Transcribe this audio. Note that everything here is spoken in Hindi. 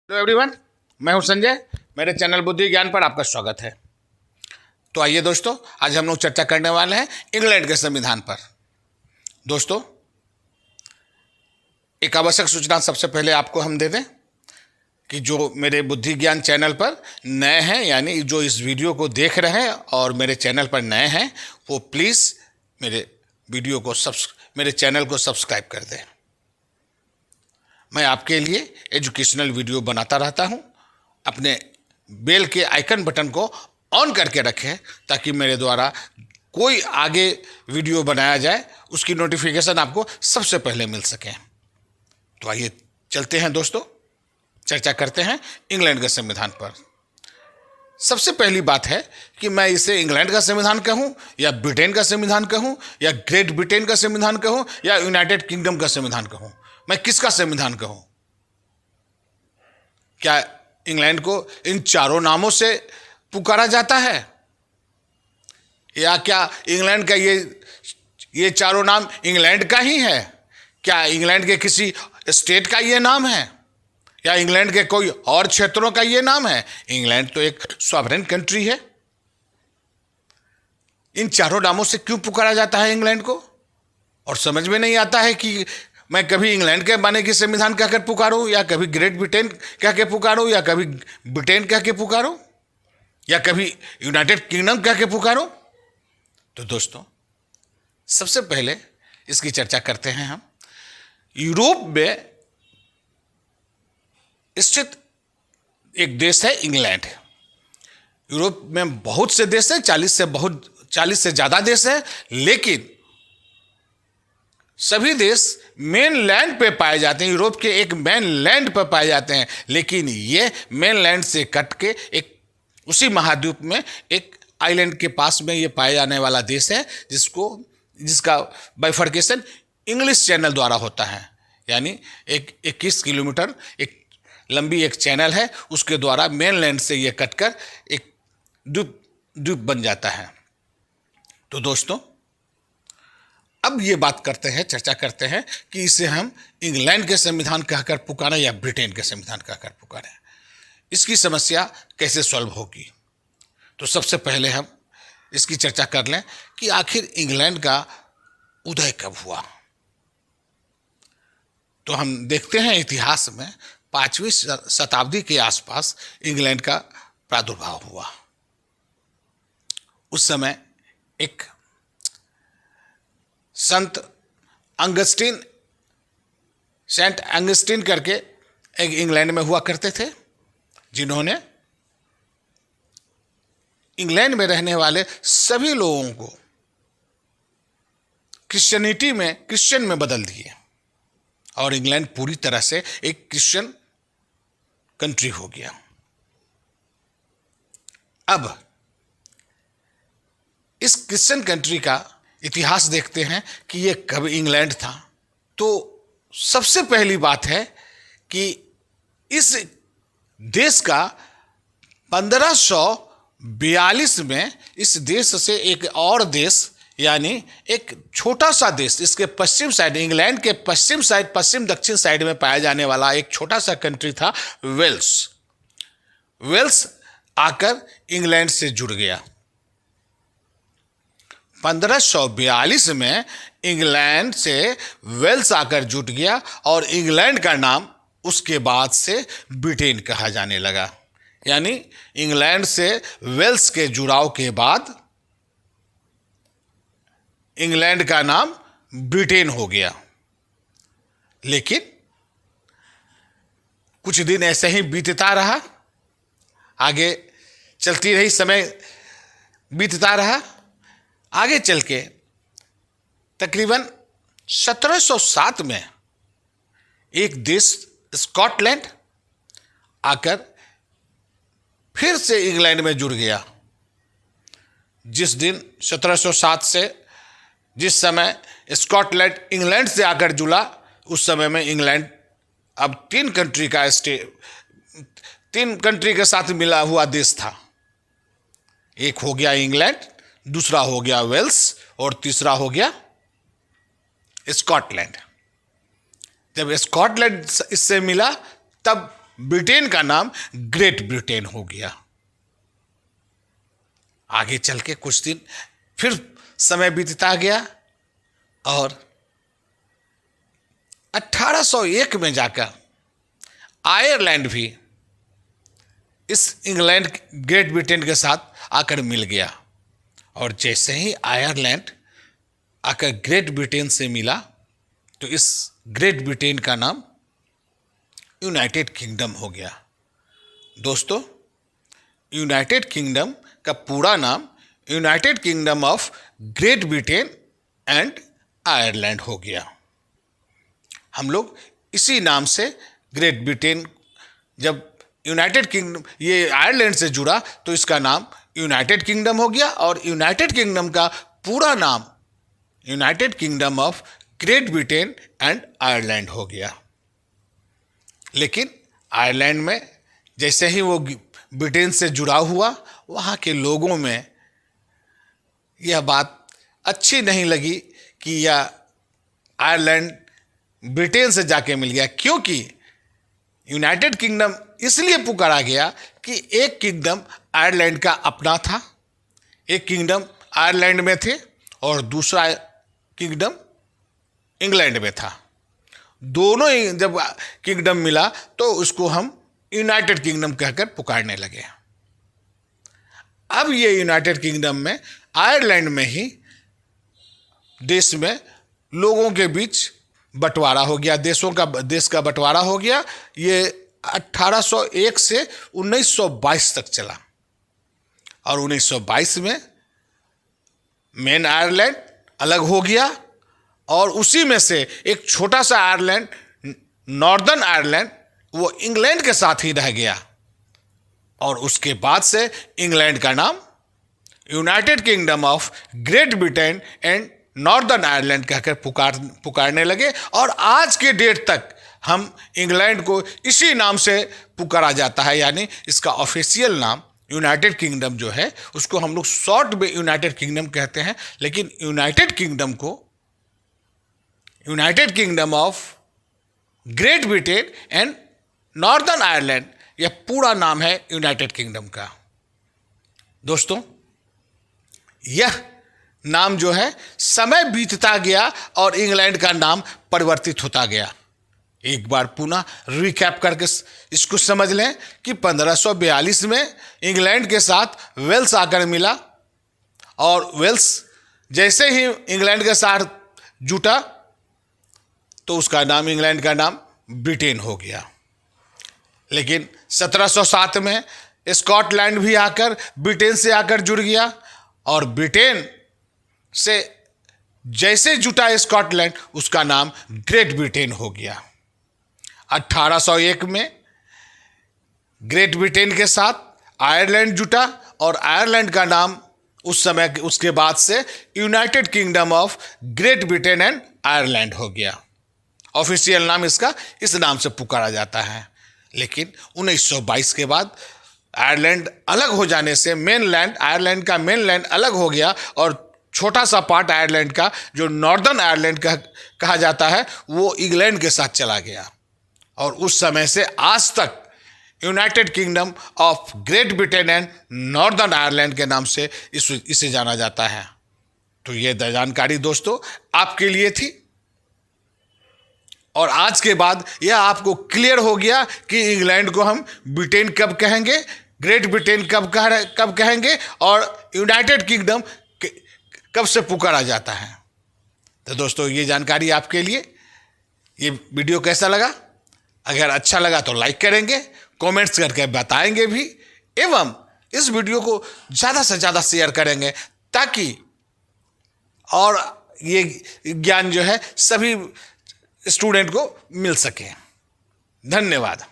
हेलो एवरीवन, मैं हूं संजय। मेरे चैनल बुद्धि ज्ञान पर आपका स्वागत है। तो आइए दोस्तों, आज हम लोग चर्चा करने वाले हैं इंग्लैंड के संविधान पर। दोस्तों, एक आवश्यक सूचना सबसे पहले आपको हम दे दें कि जो मेरे बुद्धि ज्ञान चैनल पर नए हैं, यानी जो इस वीडियो को देख रहे हैं और मेरे चैनल पर नए हैं, वो प्लीज़ मेरे चैनल को सब्सक्राइब कर दें। मैं आपके लिए एजुकेशनल वीडियो बनाता रहता हूं। अपने बेल के आइकन बटन को ऑन करके रखें ताकि मेरे द्वारा कोई आगे वीडियो बनाया जाए उसकी नोटिफिकेशन आपको सबसे पहले मिल सके। तो आइए चलते हैं दोस्तों, चर्चा करते हैं इंग्लैंड के संविधान पर। सबसे पहली बात है कि मैं इसे इंग्लैंड का संविधान कहूं या ब्रिटेन का संविधान कहूं या ग्रेट ब्रिटेन का संविधान कहूं या यूनाइटेड किंगडम का संविधान कहूं, मैं किसका संविधान कहूं? क्या इंग्लैंड को इन चारों नामों से पुकारा जाता है, या क्या इंग्लैंड का ये चारों नाम इंग्लैंड का ही है? क्या इंग्लैंड के किसी स्टेट का ये नाम है, या इंग्लैंड के कोई और क्षेत्रों का ये नाम है? इंग्लैंड तो एक सॉवरेन कंट्री है। इन चारों नामों से क्यों पुकारा जाता है इंग्लैंड को? और समझ में नहीं आता है कि मैं कभी इंग्लैंड के बाने की संविधान कहकर पुकारूं, या कभी ग्रेट ब्रिटेन कह के पुकारूं, या कभी ब्रिटेन कह के पुकारूं, या कभी यूनाइटेड किंगडम कह के पुकारूं। तो दोस्तों, सबसे पहले इसकी चर्चा करते हैं हम। यूरोप में स्थित एक देश है इंग्लैंड। यूरोप में बहुत से देश हैं, 40 से ज़्यादा देश हैं, लेकिन सभी देश मेन लैंड पे पाए जाते हैं। यूरोप के एक मेन लैंड पर पाए जाते हैं, लेकिन ये मेन लैंड से कट के एक उसी महाद्वीप में एक आइलैंड के पास में ये पाए जाने वाला देश है, जिसका बाइफर्केशन इंग्लिश चैनल द्वारा होता है। यानी एक 21 किलोमीटर एक लंबी एक चैनल है, उसके द्वारा मेन लैंड से ये कटकर एक द्वीप बन जाता है। तो दोस्तों, अब ये बात करते हैं, चर्चा करते हैं कि इसे हम इंग्लैंड के संविधान कहकर पुकारें या ब्रिटेन के संविधान कहकर पुकारें। इसकी समस्या कैसे सॉल्व होगी? तो सबसे पहले हम इसकी चर्चा कर लें कि आखिर इंग्लैंड का उदय कब हुआ। तो हम देखते हैं इतिहास में 5वीं शताब्दी के आसपास इंग्लैंड का प्रादुर्भाव हुआ। उस समय एक सेंट अंगस्टीन करके एक इंग्लैंड में हुआ करते थे, जिन्होंने इंग्लैंड में रहने वाले सभी लोगों को क्रिश्चियन में बदल दिए, और इंग्लैंड पूरी तरह से एक क्रिश्चियन कंट्री हो गया। अब इस क्रिश्चियन कंट्री का इतिहास देखते हैं कि ये कब इंग्लैंड था। तो सबसे पहली बात है कि इस देश का 1542 में इस देश से एक और देश, यानी एक छोटा सा देश, इसके पश्चिम साइड, इंग्लैंड के पश्चिम दक्षिण साइड में पाया जाने वाला एक छोटा सा कंट्री था वेल्स आकर इंग्लैंड से जुड़ गया। 1542 में इंग्लैंड से वेल्स आकर जुट गया, और इंग्लैंड का नाम उसके बाद से ब्रिटेन कहा जाने लगा। यानी इंग्लैंड से वेल्स के जुड़ाव के बाद इंग्लैंड का नाम ब्रिटेन हो गया। लेकिन कुछ दिन ऐसे ही बीतता रहा, आगे चलती रही, समय बीतता रहा। आगे चल के तकरीबन 1707 में एक देश स्कॉटलैंड आकर फिर से इंग्लैंड में जुड़ गया। जिस दिन 1707 से जिस समय स्कॉटलैंड इंग्लैंड से आकर जुड़ा, उस समय में इंग्लैंड अब 3 कंट्री के साथ मिला हुआ देश था। एक हो गया इंग्लैंड, दूसरा हो गया वेल्स, और तीसरा हो गया स्कॉटलैंड। जब स्कॉटलैंड इससे मिला, तब ब्रिटेन का नाम ग्रेट ब्रिटेन हो गया। आगे चल के कुछ दिन फिर समय बीतता गया और 1801 में जाकर आयरलैंड भी इस इंग्लैंड ग्रेट ब्रिटेन के साथ आकर मिल गया। और जैसे ही आयरलैंड आकर ग्रेट ब्रिटेन से मिला तो इस ग्रेट ब्रिटेन का नाम यूनाइटेड किंगडम हो गया। दोस्तों, यूनाइटेड किंगडम का पूरा नाम United kingdom of great Britain and Ireland हो गया। हम लोग इसी नाम से ग्रेट ब्रिटेन, जब यूनाइटेड किंगडम ये आयरलैंड से जुड़ा तो इसका नाम यूनाइटेड किंगडम हो गया और यूनाइटेड किंगडम का पूरा नाम United kingdom of great Britain and Ireland हो गया। लेकिन आयरलैंड में जैसे ही वो ब्रिटेन से जुड़ा हुआ, वहाँ के लोगों में यह बात अच्छी नहीं लगी कि यह आयरलैंड ब्रिटेन से जाके मिल गया, क्योंकि यूनाइटेड किंगडम इसलिए पुकारा गया कि एक किंगडम आयरलैंड का अपना था, एक किंगडम आयरलैंड में थे और दूसरा किंगडम इंग्लैंड में था। दोनों ही जब किंगडम मिला तो उसको हम यूनाइटेड किंगडम कहकर पुकारने लगे। अब ये यूनाइटेड किंगडम में आयरलैंड में ही देश में लोगों के बीच बंटवारा हो गया, देश का बंटवारा हो गया। ये 1801 से 1922 तक चला और 1922 में मेन आयरलैंड अलग हो गया और उसी में से एक छोटा सा आयरलैंड, नॉर्दर्न आयरलैंड, वो इंग्लैंड के साथ ही रह गया और उसके बाद से इंग्लैंड का नाम United kingdom of great Britain and northern Ireland कहकर पुकारने लगे। और आज के डेट तक हम इंग्लैंड को इसी नाम से पुकारा जाता है, यानी इसका ऑफिशियल नाम यूनाइटेड किंगडम जो है उसको हम लोग शॉर्ट में यूनाइटेड किंगडम कहते हैं। लेकिन यूनाइटेड किंगडम को United kingdom of great Britain and northern Ireland, यह पूरा नाम है यूनाइटेड किंगडम का। दोस्तों, यह नाम जो है समय बीतता गया और इंग्लैंड का नाम परिवर्तित होता गया। एक बार पुनः रिकैप करके इसको समझ लें कि 1542 में इंग्लैंड के साथ वेल्स आकर मिला और वेल्स जैसे ही इंग्लैंड के साथ जुटा तो उसका नाम, इंग्लैंड का नाम ब्रिटेन हो गया। लेकिन 1707 में स्कॉटलैंड भी आकर ब्रिटेन से आकर जुड़ गया और ब्रिटेन से जैसे जुटा स्कॉटलैंड, उसका नाम ग्रेट ब्रिटेन हो गया। 1801 में ग्रेट ब्रिटेन के साथ आयरलैंड जुटा और आयरलैंड का नाम उस समय, उसके बाद से United kingdom of great Britain and Ireland हो गया। ऑफिशियल नाम इसका इस नाम से पुकारा जाता है। लेकिन 1922 के बाद आयरलैंड अलग हो जाने से मेनलैंड, आयरलैंड का मेनलैंड अलग हो गया और छोटा सा पार्ट आयरलैंड का जो नॉर्दर्न आयरलैंड का कहा जाता है वो इंग्लैंड के साथ चला गया और उस समय से आज तक United kingdom of great Britain and northern Ireland के नाम से इसे जाना जाता है। तो ये जानकारी दोस्तों आपके लिए थी और आज के बाद यह आपको क्लियर हो गया कि इंग्लैंड को हम ब्रिटेन कब कहेंगे, ग्रेट ब्रिटेन कब कहेंगे और यूनाइटेड किंगडम कब से पुकारा जाता है। तो दोस्तों, ये जानकारी आपके लिए। ये वीडियो कैसा लगा? अगर अच्छा लगा तो लाइक करेंगे, कमेंट्स करके बताएंगे भी एवं इस वीडियो को ज़्यादा से ज़्यादा शेयर करेंगे ताकि और ये ज्ञान जो है सभी स्टूडेंट को मिल सके। धन्यवाद।